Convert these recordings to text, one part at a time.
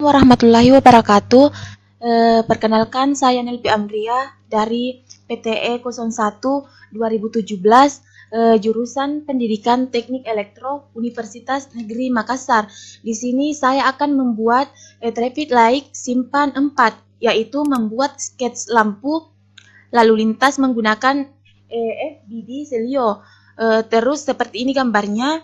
warahmatullahi wabarakatuh. Perkenalkan, saya Nelpi Amria dari PTE 01 2017, jurusan Pendidikan Teknik Elektro Universitas Negeri Makassar. Di sini saya akan membuat traffic light simpan 4, yaitu membuat skets lampu lalu lintas menggunakan FBD Celio. Terus seperti ini gambarnya.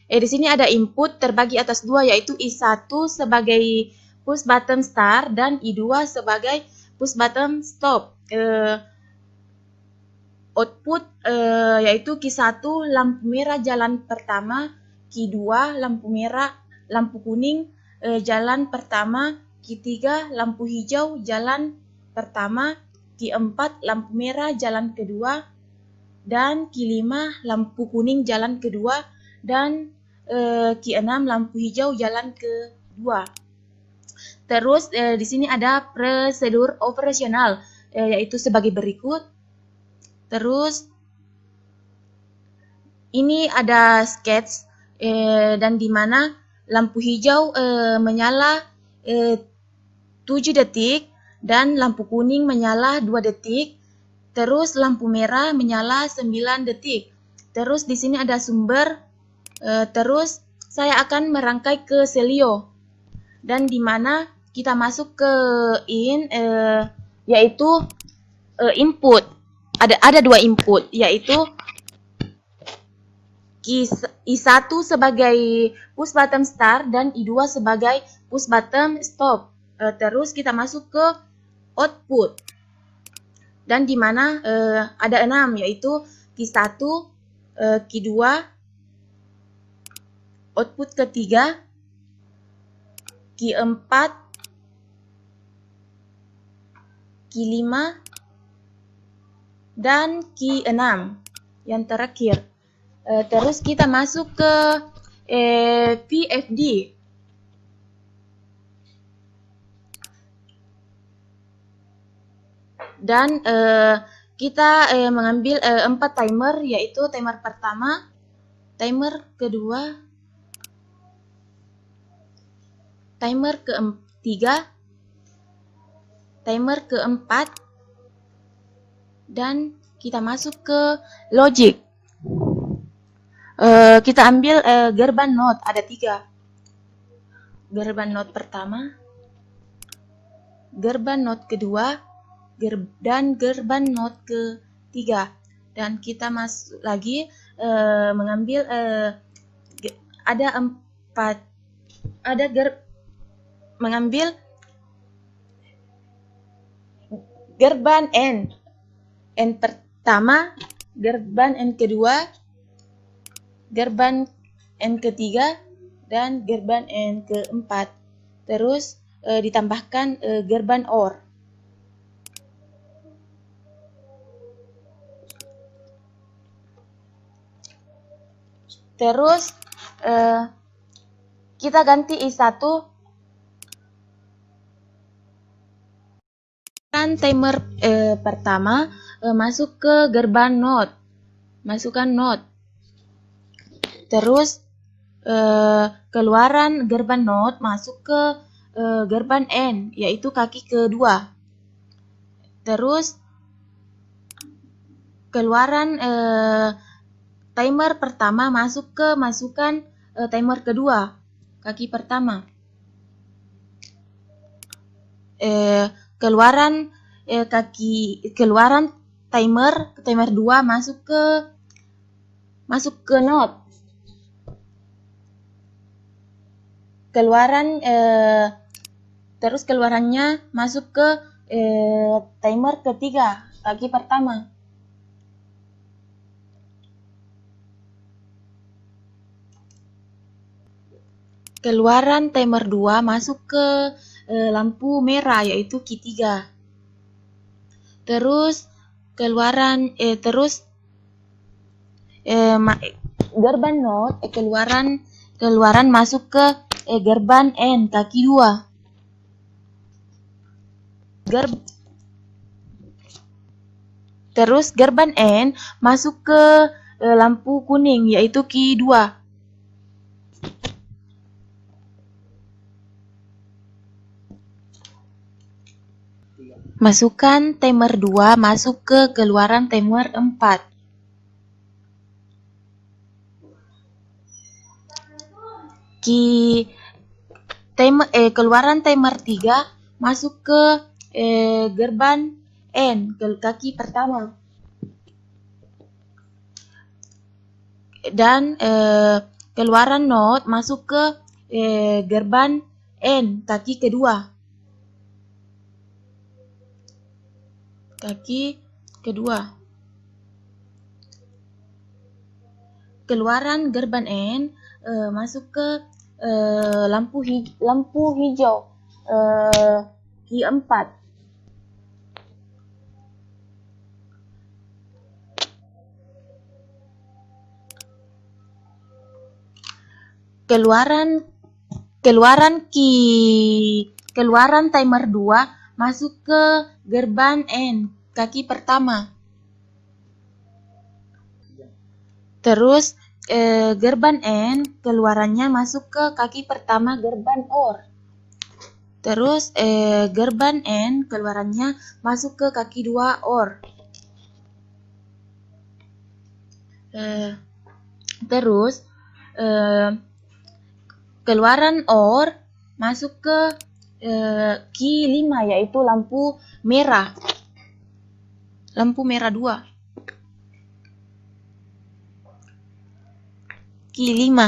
Di sini ada input terbagi atas dua, yaitu I1 sebagai push button start dan I2 sebagai push button stop. Output yaitu Q1 lampu merah jalan pertama, Q2 lampu kuning jalan pertama, Q3 lampu hijau jalan pertama, Q4 lampu merah jalan kedua, dan Q5 lampu kuning jalan kedua, dan Q6 lampu hijau jalan kedua. Terus di sini ada prosedur operasional, yaitu sebagai berikut. Terus ini ada sketch dan di mana lampu hijau menyala 7 detik dan lampu kuning menyala 2 detik. Terus lampu merah menyala 9 detik. Terus di sini ada sumber. Terus saya akan merangkai ke Celio. Dan di mana kita masuk ke yaitu input. Ada 2 input, yaitu I1 sebagai push button start dan I2 sebagai push button stop. Terus kita masuk ke output. Dan di mana ada 6, yaitu Q1, Q2, output ketiga, Q4, Q5, dan Q6 yang terakhir. Terus kita masuk ke VFD. Dan kita mengambil 4 timer, yaitu timer pertama, timer kedua, timer ketiga, timer keempat, dan kita masuk ke logic. Kita ambil gerbang note, ada 3. Gerbang note pertama, gerbang note kedua, dan gerbang note ketiga. Dan kita masuk lagi mengambil mengambil gerbang N pertama, gerbang N kedua, gerbang N ketiga, dan gerbang N keempat. Terus ditambahkan gerbang OR. Terus kita ganti I1. Kan timer pertama masuk ke gerbang node. Masukkan node. Terus keluaran gerbang node masuk ke gerbang N, yaitu kaki kedua. Terus keluaran timer pertama masukkan timer kedua, kaki pertama. Keluaran timer 2 masuk ke node. Terus keluarannya masuk ke timer ketiga, kaki pertama. Keluaran timer 2 masuk ke lampu merah, yaitu Q3. Terus keluaran gerbang node keluaran masuk ke gerbang N, kaki 2. Terus gerbang N masuk ke lampu kuning, yaitu Q2. Masukkan timer 2 masuk ke keluaran timer 4. Keluaran timer 3 masuk ke gerbang N, ke kaki pertama. Dan keluaran not masuk ke gerbang N, kaki kedua. Keluaran gerbang N masuk ke lampu hijau Q4. Keluaran timer 2 masuk ke gerbang N, kaki pertama. Terus gerbang N keluarannya masuk ke kaki pertama gerbang OR. Terus gerbang N keluarannya masuk ke kaki 2 OR. Terus keluaran OR masuk ke Q5, yaitu lampu merah 2. Q5.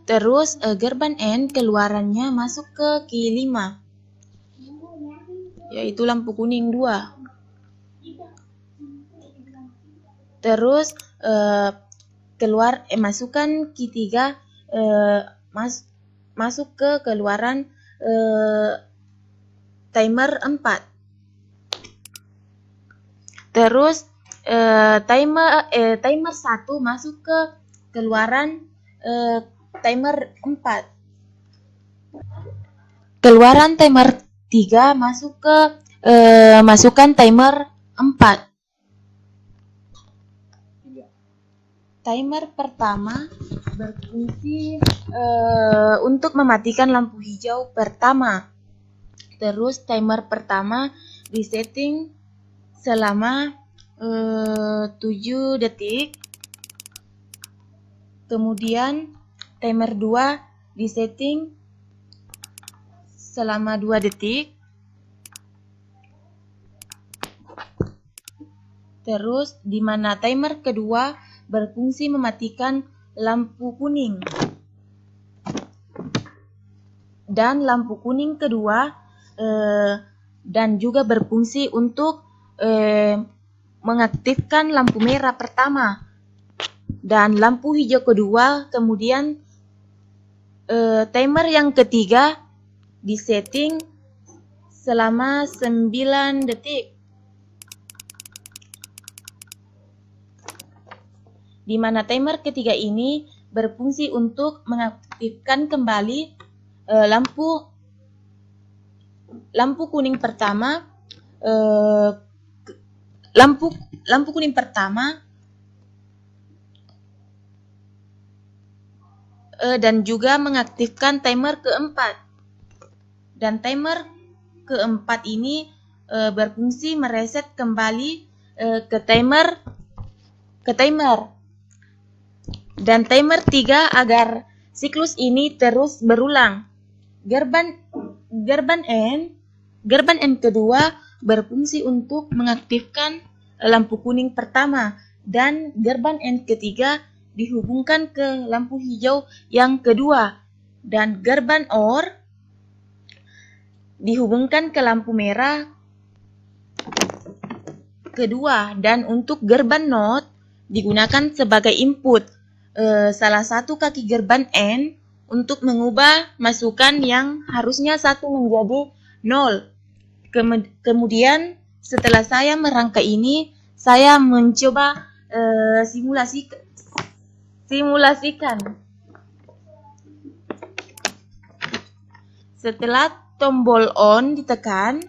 Terus gerbang N keluarannya masuk ke Q5, yaitu lampu kuning 2. Terus masukkan Q3 masuk ke keluaran timer 4. Terus timer 1 masuk ke keluaran timer 4. Keluaran timer 3 masuk ke masukkan timer 4. Timer pertama berfungsi untuk mematikan lampu hijau pertama. Terus timer pertama disetting selama 7 detik. Kemudian timer 2 disetting selama 2 detik. Terus di mana timer kedua berfungsi mematikan lampu kuning. Dan lampu kuning kedua dan juga berfungsi untuk mengaktifkan lampu merah pertama. Dan lampu hijau kedua, kemudian timer yang ketiga disetting selama 9 detik. Di mana timer ketiga ini berfungsi untuk mengaktifkan kembali lampu kuning pertama, lampu kuning pertama dan juga mengaktifkan timer keempat. Dan timer keempat ini berfungsi mereset kembali ke timer. Dan timer 3 agar siklus ini terus berulang. Gerbang N kedua berfungsi untuk mengaktifkan lampu kuning pertama, dan gerbang N ketiga dihubungkan ke lampu hijau yang kedua, dan gerbang OR dihubungkan ke lampu merah kedua. Dan untuk gerbang NOT digunakan sebagai input salah satu kaki gerbang N untuk mengubah masukan yang harusnya 1 menjadi 0. Kemudian setelah saya merangkai ini, saya mencoba simulasikan. Setelah tombol on ditekan,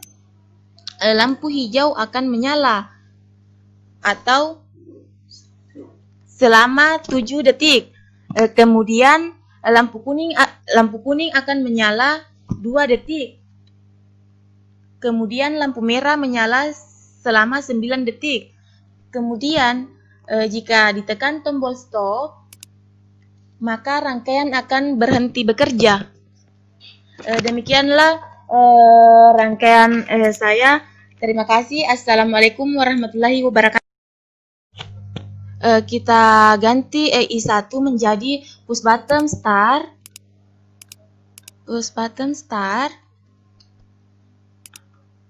lampu hijau akan menyala atau selama 7 detik. Kemudian lampu kuning akan menyala 2 detik. Kemudian lampu merah menyala selama 9 detik. Kemudian jika ditekan tombol stop, maka rangkaian akan berhenti bekerja. Demikianlah rangkaian saya. Terima kasih. Assalamualaikum warahmatullahi wabarakatuh. Kita ganti I1 menjadi push button start.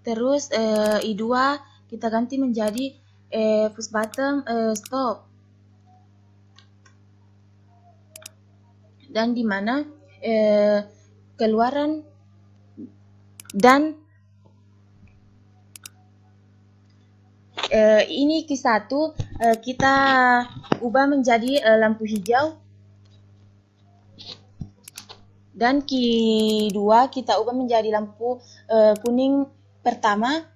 Terus I2 kita ganti menjadi push button stop. Dan di mana keluaran dan ini Q1 kita ubah menjadi lampu hijau, dan Q2 kita ubah menjadi lampu kuning pertama,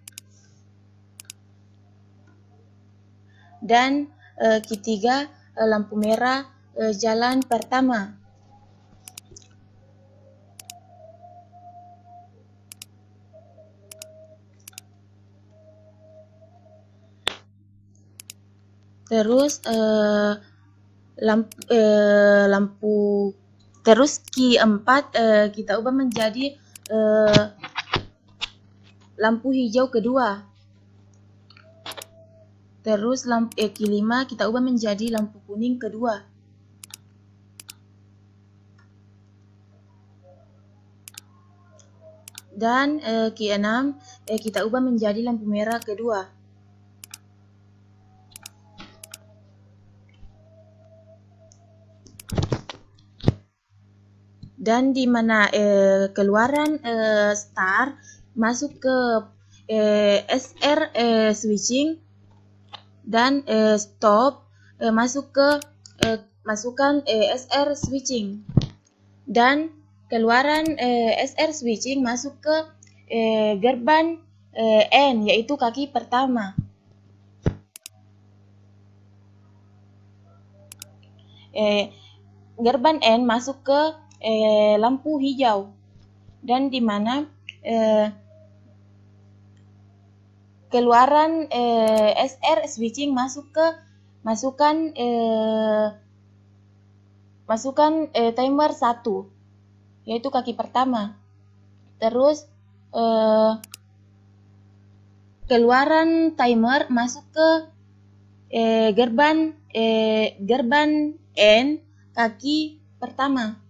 dan Q3 lampu merah jalan pertama. Terus terus Q4 kita ubah menjadi lampu hijau kedua. Terus Q5 kita ubah menjadi lampu kuning kedua. Dan Q6 kita ubah menjadi lampu merah kedua. Dan di mana keluaran start masuk ke SR switching, dan stop masukkan SR switching, dan keluaran SR switching masuk ke gerbang N, yaitu kaki pertama. Gerbang N masuk ke lampu hijau, dan di mana keluaran SR switching masukkan timer 1, yaitu kaki pertama. Terus keluaran timer masuk ke gerbang N kaki pertama.